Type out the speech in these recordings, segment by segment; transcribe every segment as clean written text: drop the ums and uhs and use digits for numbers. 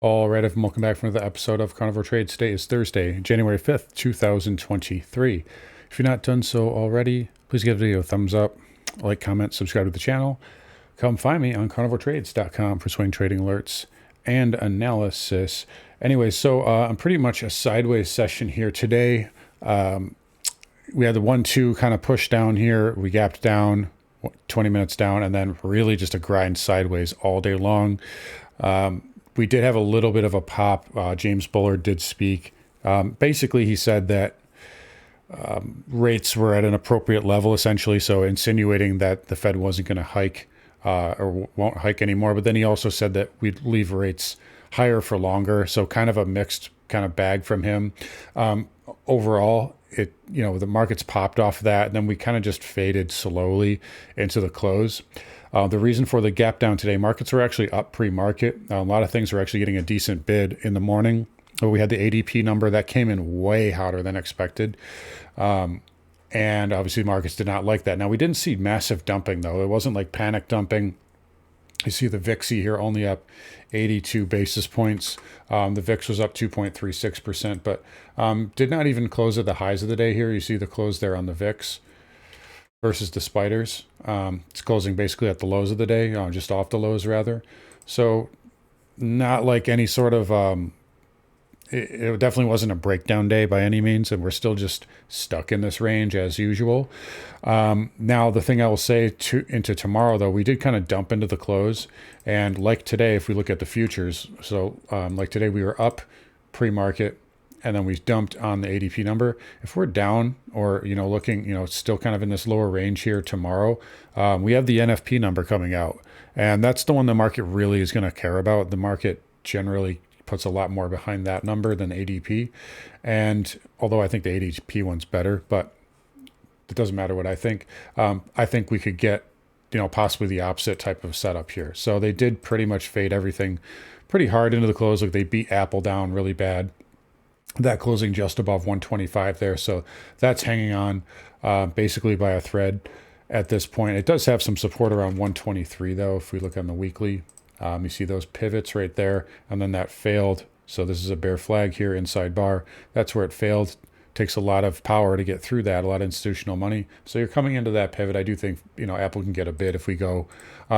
All right, everyone, welcome back for another episode of Carnivore Trade. Today is Thursday, January 5th, 2023. If you're not done so already, please give the video a thumbs up, like, comment, subscribe to the channel. Come find me on carnivoretrades.com for swing trading alerts and analysis. Anyway, so I'm pretty much a sideways session here today. We had the 1-2 kind of push down here. We gapped down 20 minutes down, and then really just a grind sideways all day long. We did have a little bit of a pop. James Bullard did speak. Basically, he said that rates were at an appropriate level, essentially, so insinuating that the Fed wasn't going to hike or won't hike anymore. But then he also said that we'd leave rates higher for longer, so kind of a mixed kind of bag from him. Overall, the markets popped off that, and then we kind of just faded slowly into the close. The reason for the gap down today, markets were actually up pre-market. A lot of things were actually getting a decent bid in the morning. We had the ADP number that came in way hotter than expected. And obviously markets did not like that. Now, we didn't see massive dumping, though. It wasn't like panic dumping. You see the VIXy here only up 82 basis points. The VIX was up 2.36%, but did not even close at the highs of the day here. You see the close there on the VIX versus the spiders. It's closing basically at the lows of the day, just off the lows rather. So not like any sort of, it definitely wasn't a breakdown day by any means, and we're still just stuck in this range as usual. Now, the thing I will say into tomorrow, though, we did kind of dump into the close. And like today, if we look at the futures, so like today we were up pre-market, and then we dumped on the ADP number. If we're down or, looking, still kind of in this lower range here tomorrow, we have the NFP number coming out. And that's the one the market really is going to care about. The market generally puts a lot more behind that number than ADP. And although I think the ADP one's better, but it doesn't matter what I think. I think we could get, possibly the opposite type of setup here. So they did pretty much fade everything pretty hard into the close. Like they beat Apple down really bad. That closing just above 125 there. So that's hanging on basically by a thread at this point. It does have some support around 123 though. If we look on the weekly, you see those pivots right there, and then that failed. So this is a bear flag here, inside bar. That's where it failed. Takes a lot of power to get through that, a lot of institutional money. So you're coming into that pivot. I do think, Apple can get a bid if we go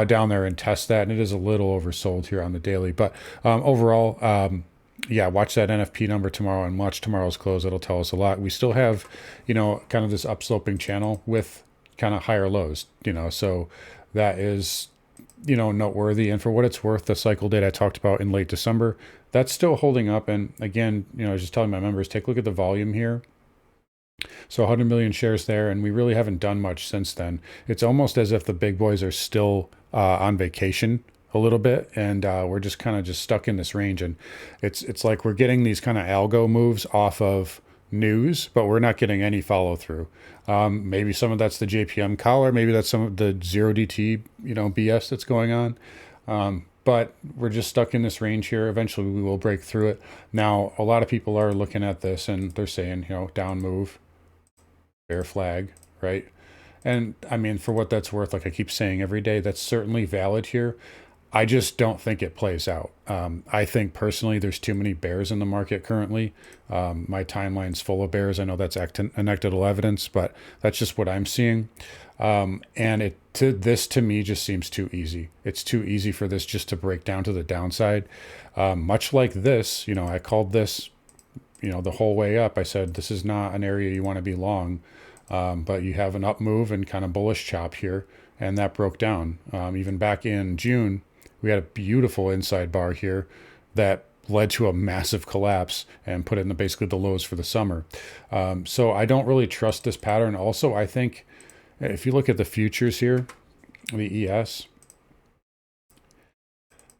down there and test that. And it is a little oversold here on the daily. But overall, yeah, watch that NFP number tomorrow and watch tomorrow's close. That'll tell us a lot. We still have, kind of this upsloping channel with kind of higher lows, so that is, noteworthy. And for what it's worth, the cycle data I talked about in late December, that's still holding up. And again, I was just telling my members, take a look at the volume here. So 100 million shares there, and we really haven't done much since then. It's almost as if the big boys are still on vacation a little bit, and we're just kind of stuck in this range. And it's like we're getting these kind of algo moves off of news, but we're not getting any follow through. Maybe some of that's the JPM collar, maybe that's some of the zero DT BS that's going on, but we're just stuck in this range here. Eventually we will break through it. Now a lot of people are looking at this and they're saying, down move, bear flag, right? And I mean, for what that's worth, like I keep saying every day, that's certainly valid here. I just don't think it plays out. I think personally there's too many bears in the market currently. My timeline's full of bears. I know that's anecdotal evidence, but that's just what I'm seeing. And this to me just seems too easy. It's too easy for this just to break down to the downside. Much like this, I called this, the whole way up. I said, this is not an area you want to be long, but you have an up move and kind of bullish chop here. And that broke down. Even back in June, we had a beautiful inside bar here that led to a massive collapse and put in basically the lows for the summer. So I don't really trust this pattern. Also, I think if you look at the futures here, the ES,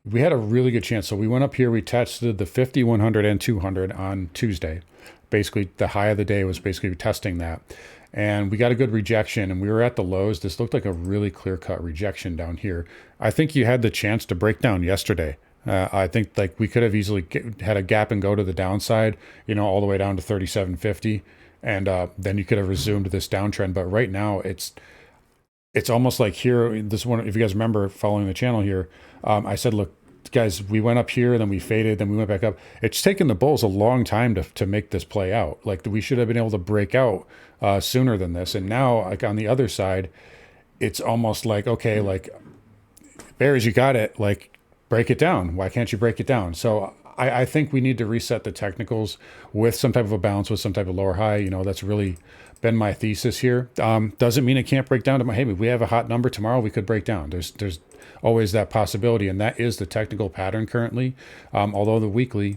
we had a really good chance. So we went up here, we tested the 50, 100, and 200 on Tuesday. Basically, the high of the day was basically testing that. And we got a good rejection, and we were at the lows. This looked like a really clear-cut rejection down here. I think you had the chance to break down yesterday. I think like we could have easily had a gap and go to the downside, all the way down to 37.50, and then you could have resumed this downtrend. But right now, it's almost like here. This one, if you guys remember following the channel here, I said, look, guys, we went up here, then we faded, then we went back up. It's taken the bulls a long time to make this play out. Like we should have been able to break out sooner than this. And now, like on the other side, it's almost like, okay, like bears, you got it. Like break it down. Why can't you break it down? So I think we need to reset the technicals with some type of a bounce, with some type of lower high. You know, that's really been my thesis here. Doesn't mean it can't break down to my, hey, we have a hot number tomorrow, we could break down. There's always that possibility, and that is the technical pattern currently. Although the weekly,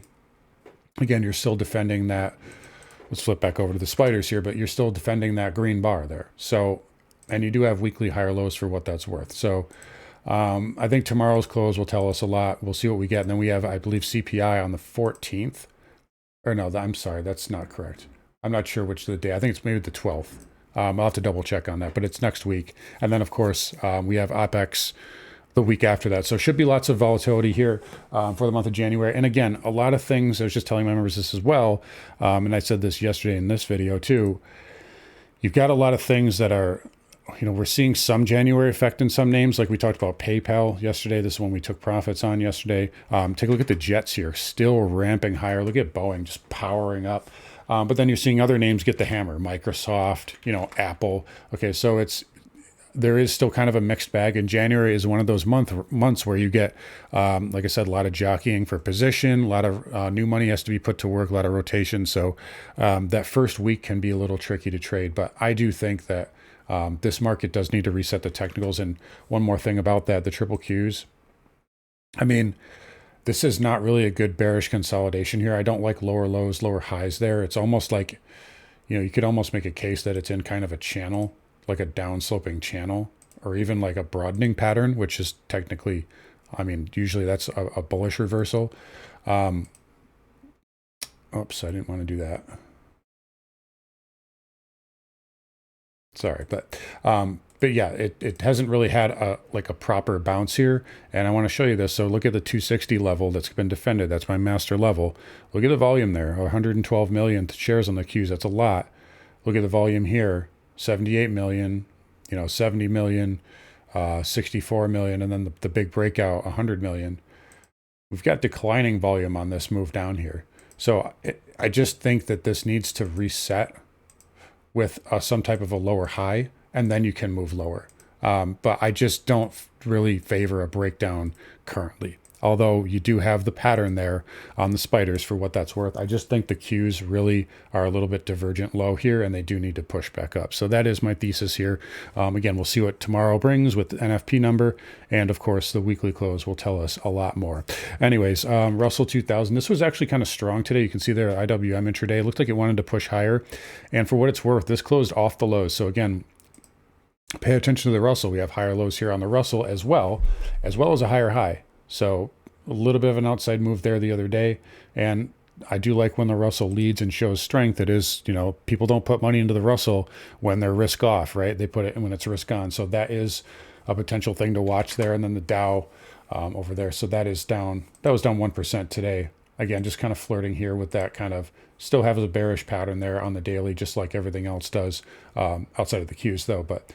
again, you're still defending that. Let's flip back over to the spiders here, but you're still defending that green bar there. So, and you do have weekly higher lows for what that's worth. So I think tomorrow's close will tell us a lot. We'll see what we get. And then we have, I believe, CPI on the 14th. Or no, I'm sorry, that's not correct. I'm not sure which of the day. I think it's maybe the 12th. I'll have to double check on that, but it's next week. And then, of course, we have OPEX the week after that. So should be lots of volatility here for the month of January. And again, a lot of things, I was just telling my members this as well, and I said this yesterday in this video too, you've got a lot of things that are, you know, we're seeing some January effect in some names, like we talked about PayPal yesterday. This is one we took profits on yesterday. Take a look at the Jets here, still ramping higher. Look at Boeing just powering up. But then you're seeing other names get the hammer, Microsoft, you know, Apple. Okay, so there is still kind of a mixed bag, and January is one of those months where you get, like I said, a lot of jockeying for position, a lot of new money has to be put to work, a lot of rotation. So that first week can be a little tricky to trade, but I do think that this market does need to reset the technicals. And one more thing about that, the triple Qs. I mean, this is not really a good bearish consolidation here. I don't like lower lows, lower highs there. It's almost like, you know, you could almost make a case that it's in kind of a channel, like a downsloping channel, or even like a broadening pattern, which is technically, I mean, usually that's a bullish reversal. Oops, I didn't want to do that. Sorry, but yeah, it hasn't really had a proper bounce here, and I want to show you this. So look at the 260 level that's been defended. That's my master level. Look at the volume there, 112 million shares on the Qs. That's a lot. Look at the volume here, 78 million, you know, 70 million, 64 million, and then the big breakout, 100 million. We've got declining volume on this move down here. So I just think that this needs to reset with some type of a lower high, and then you can move lower. But I just don't really favor a breakdown currently. Although you do have the pattern there on the spiders for what that's worth. I just think the Qs really are a little bit divergent low here, and they do need to push back up. So that is my thesis here. Again, we'll see what tomorrow brings with the NFP number. And of course, the weekly close will tell us a lot more. Anyways, Russell 2000, this was actually kind of strong today. You can see there IWM intraday. It looked like it wanted to push higher. And for what it's worth, this closed off the lows. So again, pay attention to the Russell. We have higher lows here on the Russell as well as a higher high. So a little bit of an outside move there the other day. And I do like when the Russell leads and shows strength. It is, you know, people don't put money into the Russell when they're risk off, right? They put it in when it's risk on. So that is a potential thing to watch there. And then the Dow over there. So that is down. That was down 1% today. Again, just kind of flirting here with that kind of, still have a bearish pattern there on the daily, just like everything else does outside of the Qs though. But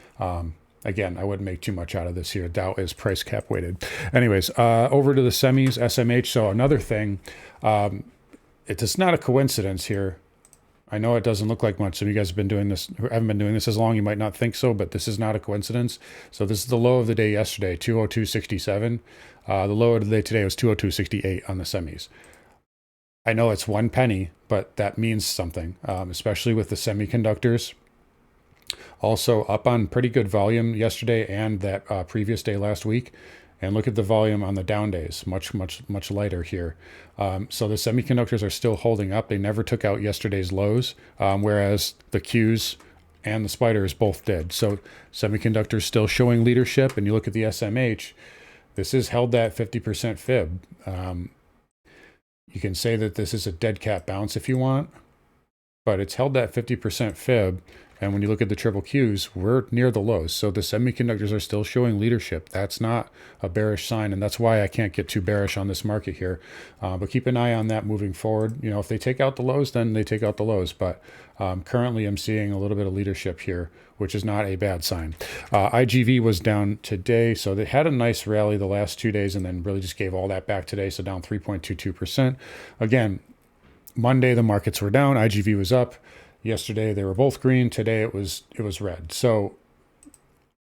again, I wouldn't make too much out of this here. Dow is price cap weighted. Anyways, over to the semis, SMH. So another thing, it's not a coincidence here. I know it doesn't look like much. Some of you guys have been doing this, haven't been doing this as long. You might not think so, but this is not a coincidence. So this is the low of the day yesterday, 202.67. The low of the day today was 202.68 on the semis. I know it's 1 penny, but that means something, especially with the semiconductors. Also up on pretty good volume yesterday and that previous day last week. And look at the volume on the down days, much lighter here. So the semiconductors are still holding up. They never took out yesterday's lows, whereas the Qs and the spiders both did. So semiconductors still showing leadership. And you look at the SMH, this is held that 50% fib. You can say that this is a dead cat bounce if you want, but it's held that 50% fib. And when you look at the triple Qs, we're near the lows. So the semiconductors are still showing leadership. That's not a bearish sign. And that's why I can't get too bearish on this market here. But keep an eye on that moving forward. If they take out the lows, then they take out the lows. But currently I'm seeing a little bit of leadership here, which is not a bad sign. IGV was down today. So they had a nice rally the last 2 days and then really just gave all that back today. So down 3.22%. Again, Monday, the markets were down. IGV was up. Yesterday, they were both green. Today, it was red. So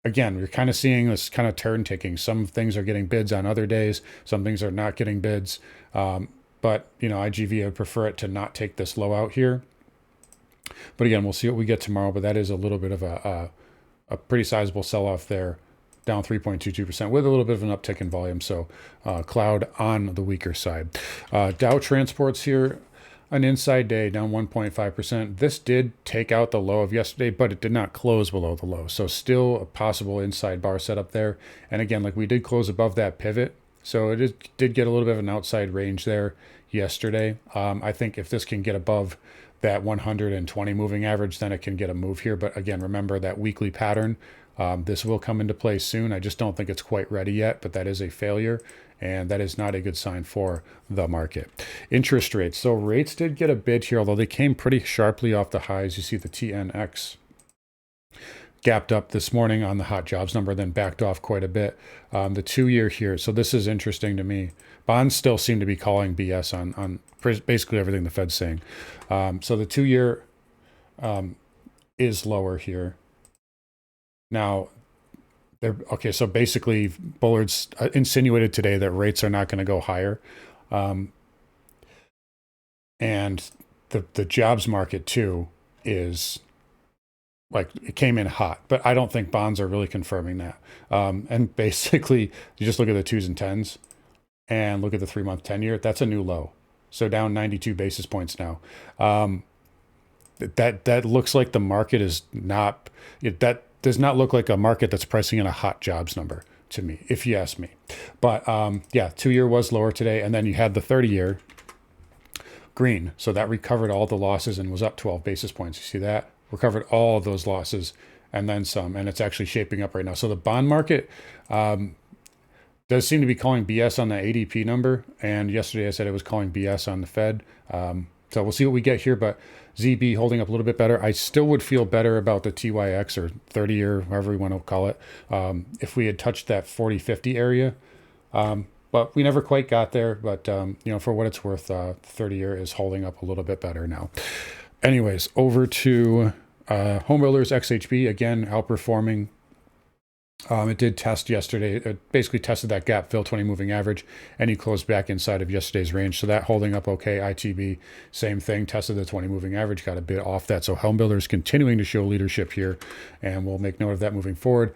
again, we're kind of seeing this kind of turn taking. Some things are getting bids on other days. Some things are not getting bids. But, IGV, I would prefer it to not take this low out here. But again, we'll see what we get tomorrow. But that is a little bit of a pretty sizable sell-off there, down 3.22% with a little bit of an uptick in volume. So cloud on the weaker side. Dow Transports here, an inside day, down 1.5%. This did take out the low of yesterday, but it did not close below the low. So still a possible inside bar setup there. And again, like we did close above that pivot. So did get a little bit of an outside range there yesterday. I think if this can get above that 120 moving average, then it can get a move here. But again, remember that weekly pattern. This will come into play soon. I just don't think it's quite ready yet, but that is a failure. And that is not a good sign for the market. Interest rates. So rates did get a bid here, although they came pretty sharply off the highs. You see the TNX gapped up this morning on the hot jobs number, then backed off quite a bit. The 2-year here. So this is interesting to me. Bonds still seem to be calling BS on basically everything the Fed's saying. So the 2-year is lower here. Now, okay, so basically Bullard's insinuated today that rates are not going to go higher. And the jobs market too is like, it came in hot, but I don't think bonds are really confirming that. And basically you just look at the 2s and 10s and look at the 3-month 10-year, that's a new low. So down 92 basis points now. That looks like the market is not, that does not look like a market that's pricing in a hot jobs number to me, if you ask me. But yeah, 2-year was lower today. And then you had the 30-year green. So that recovered all the losses and was up 12 basis points. You see that? Recovered all of those losses and then some. And it's actually shaping up right now. So the bond market does seem to be calling BS on the ADP number. And yesterday I said it was calling BS on the Fed. So we'll see what we get here. But ZB holding up a little bit better. I still would feel better about the TYX or 30-year, however you want to call it, if we had touched that 40-50 area. But we never quite got there. But, for what it's worth, 30-year is holding up a little bit better now. Anyways, over to Home Builders XHB, again, outperforming. It did test yesterday. It basically tested that gap fill 20 moving average, and he closed back inside of yesterday's range. So that holding up okay. ITB, same thing, tested the 20 moving average, got a bit off that. So Home Builders continuing to show leadership here, and we'll make note of that moving forward.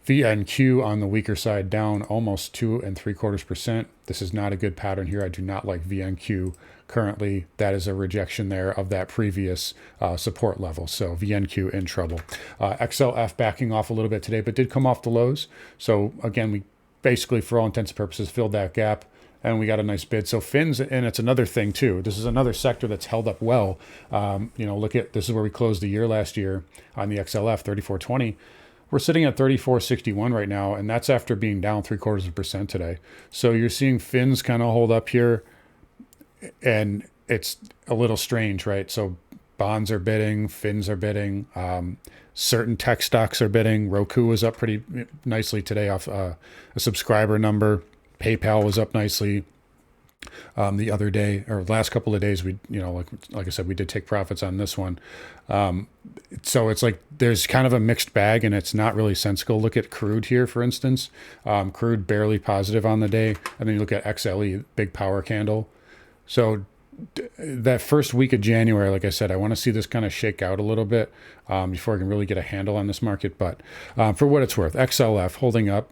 VNQ on the weaker side, down almost 2.75%. This is not a good pattern here. I do not like VNQ currently. That is a rejection there of that previous support level. So VNQ in trouble. XLF backing off a little bit today, but did come off the lows. So again, we basically, for all intents and purposes, filled that gap, and we got a nice bid. So fins, and it's another thing too. This is another sector that's held up well. Look at, this is where we closed the year last year on the XLF, 34.20. We're sitting at 34.61 right now, and that's after being down 0.75% today. So you're seeing fins kind of hold up here, and it's a little strange, right? So bonds are bidding, fins are bidding, certain tech stocks are bidding. Roku was up pretty nicely today off a subscriber number. PayPal was up nicely. The other day, or last couple of days, we, like I said, we did take profits on this one. So it's like there's kind of a mixed bag, and it's not really sensible. Look at crude here, for instance. Crude barely positive on the day, and then you look at XLE, big power candle. So that first week of January, like I said, I want to see this kind of shake out a little bit before I can really get a handle on this market. But for what it's worth, XLF holding up.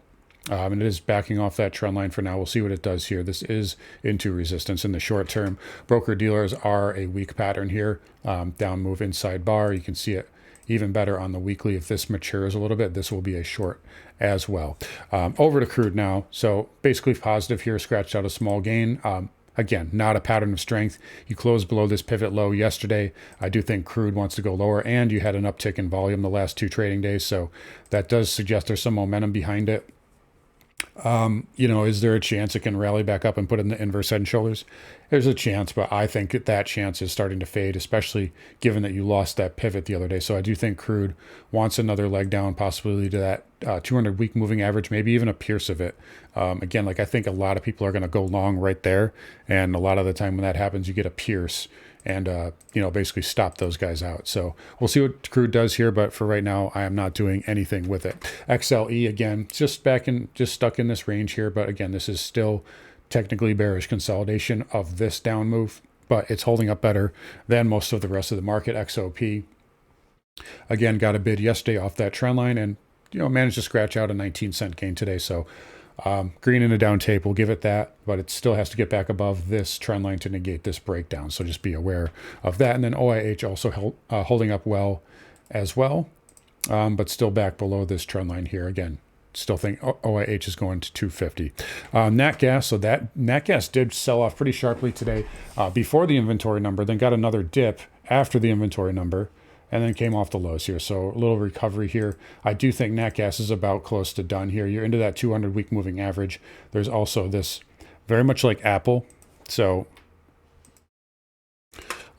And it is backing off that trend line for now. We'll see what it does here. This is into resistance in the short term. Broker dealers are a weak pattern here. Down move inside bar. You can see it even better on the weekly. If this matures a little bit, this will be a short as well. Over to crude now. So basically positive here, scratched out a small gain. again, not a pattern of strength. You closed below this pivot low yesterday. I do think crude wants to go lower, and you had an uptick in volume the last 2 trading days. So that does suggest there's some momentum behind it. Is there a chance it can rally back up and put in the inverse head and shoulders? There's a chance, but I think that chance is starting to fade, especially given that you lost that pivot the other day. So I do think crude wants another leg down, possibly to that 200-week moving average, maybe even a pierce of it. Again, I think a lot of people are going to go long right there. And a lot of the time when that happens, you get a pierce and, basically stop those guys out. So we'll see what crude does here. But for right now, I am not doing anything with it. XLE, again, just stuck in this range here. But again, this is still technically bearish consolidation of this down move, but it's holding up better than most of the rest of the market. XOP, again, got a bid yesterday off that trend line and, managed to scratch out a 19-cent gain today. So green in a down tape, we'll give it that, but it still has to get back above this trend line to negate this breakdown. So just be aware of that. And then OIH also holding up well as well, but still back below this trend line here. Again, still think OIH is going to 250. Nat gas, so that nat gas did sell off pretty sharply today before the inventory number, then got another dip after the inventory number, and then came off the lows here. So a little recovery here. I do think nat gas is about close to done here. You're into that 200-week moving average. There's also this, very much like Apple. So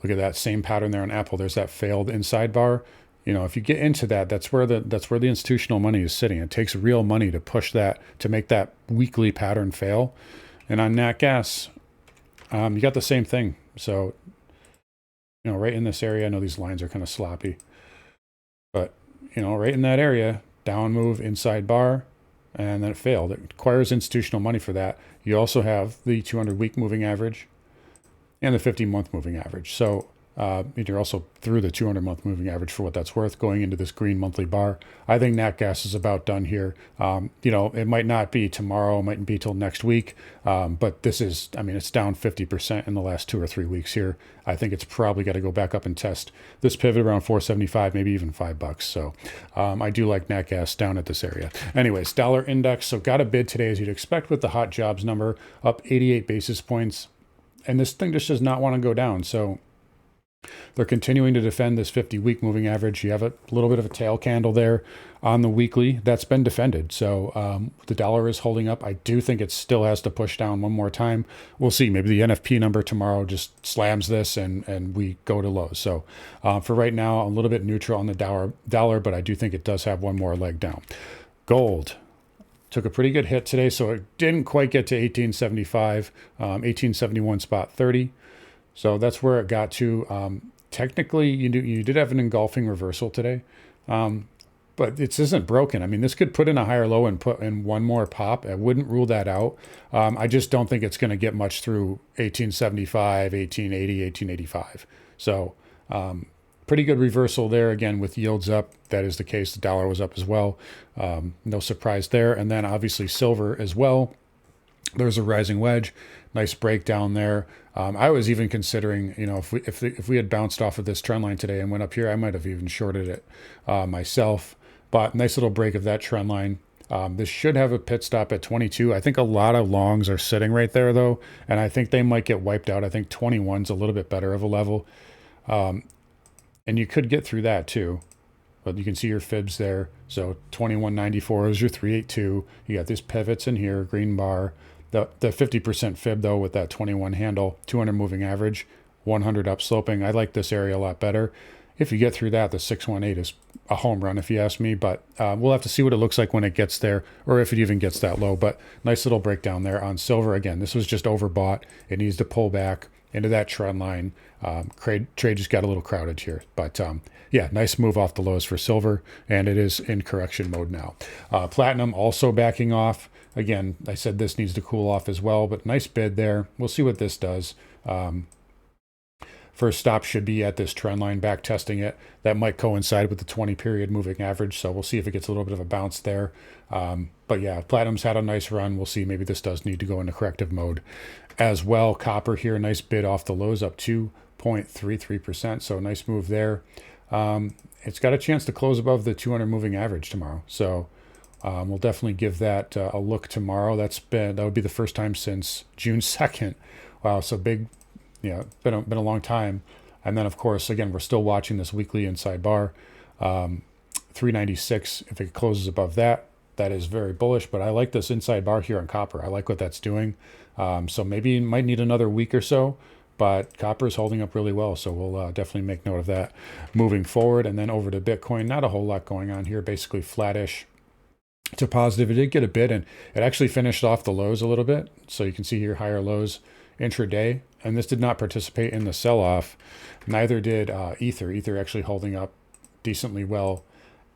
look at that same pattern there on Apple. There's that failed inside bar. If you get into that, that's where the institutional money is sitting. It takes real money to push that, to make that weekly pattern fail. And on nat gas, you got the same thing. So, right in this area, I know these lines are kind of sloppy, but, right in that area, down move, inside bar, and then it failed. It requires institutional money for that. You also have the 200-week moving average and the 50-month moving average. So, you're also through the 200-month moving average for what that's worth going into this green monthly bar. I think nat gas is about done here. It might not be tomorrow, it mightn't be till next week, but this is, it's down 50% in the last 2 or 3 weeks here. I think it's probably got to go back up and test this pivot around 475, maybe even $5. So I do like nat gas down at this area. Anyways, dollar index. So got a bid today, as you'd expect, with the hot jobs number up 88 basis points. And this thing just does not want to go down. So they're continuing to defend this 50-week moving average. You have a little bit of a tail candle there on the weekly that's been defended. So the dollar is holding up. I do think it still has to push down one more time. We'll see. Maybe the NFP number tomorrow just slams this and we go to lows. So for right now, a little bit neutral on the dollar, but I do think it does have one more leg down. Gold took a pretty good hit today, so it didn't quite get to 1875, 1871 spot 30. So that's where it got to. Technically, you did have an engulfing reversal today, but it isn't broken. This could put in a higher low and put in one more pop. I wouldn't rule that out. I just don't think it's going to get much through 1875, 1880, 1885. So pretty good reversal there, again, with yields up. That is the case. The dollar was up as well. No surprise there. And then obviously silver as well. There's a rising wedge. Nice breakdown there. I was even considering, if we had bounced off of this trend line today and went up here, I might have even shorted it myself. But nice little break of that trend line. This should have a pit stop at 22. I think a lot of longs are sitting right there, though, and I think they might get wiped out. I think 21's a little bit better of a level. And you could get through that, too. But you can see your fibs there. So 21.94 is your 382. You got these pivots in here, green bar. The 50% fib, though, with that 21 handle, 200 moving average, 100 up sloping. I like this area a lot better. If you get through that, the 618 is a home run, if you ask me. But we'll have to see what it looks like when it gets there, or if it even gets that low. But nice little breakdown there on silver. Again, this was just overbought. It needs to pull back into that trend line. Trade just got a little crowded here. But yeah, nice move off the lows for silver, and it is in correction mode now. Platinum also backing off. Again, I said this needs to cool off as well, but nice bid there. We'll see what this does. First stop should be at this trend line, back testing it. That might coincide with the 20-period moving average, so we'll see if it gets a little bit of a bounce there. But yeah, platinum's had a nice run. We'll see. Maybe this does need to go into corrective mode as well. Copper here, nice bid off the lows, up 2.33%, so nice move there. It's got a chance to close above the 200 moving average tomorrow, so we'll definitely give that a look tomorrow. That would be the first time since June 2nd Wow, so big, been a long time. And then, of course, again, we're still watching this weekly inside bar. 396, if it closes above that, that is very bullish. But I like this inside bar here on copper. I like what that's doing. So maybe it might need another week or so, but copper is holding up really well. So we'll definitely make note of that moving forward. And then over to Bitcoin, not a whole lot going on here, basically flattish to positive. It did get a bit, and it actually finished off the lows a little bit. So you can see here higher lows intraday, and this did not participate in the sell-off. Neither did Ether. Ether actually holding up decently well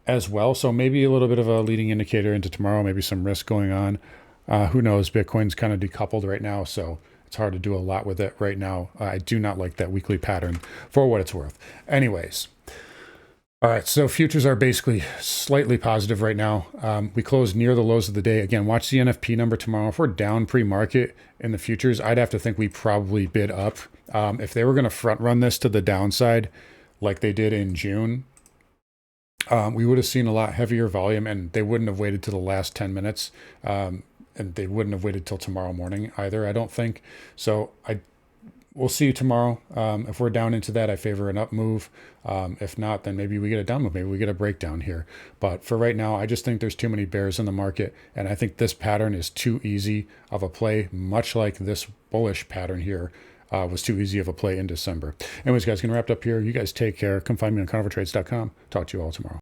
as well. So maybe a little bit of a leading indicator into tomorrow, maybe some risk going on. Who knows? Bitcoin's kind of decoupled right now, so it's hard to do a lot with it right now. I do not like that weekly pattern for what it's worth. Anyways. All right, so futures are basically slightly positive right now. We closed near the lows of the day. Again, watch the NFP number tomorrow. If we're down pre-market in the futures, I'd have to think we probably bid up. If they were going to front run this to the downside like they did in June, we would have seen a lot heavier volume, and they wouldn't have waited to the last 10 minutes. And they wouldn't have waited till tomorrow morning either, I don't think. So we'll see you tomorrow. If we're down into that, I favor an up move. If not, then maybe we get a down move. Maybe we get a breakdown here. But for right now, I just think there's too many bears in the market. And I think this pattern is too easy of a play, much like this bullish pattern here was too easy of a play in December. Anyways, guys, going to wrap it up here. You guys take care. Come find me on carnivoretrades.com. Talk to you all tomorrow.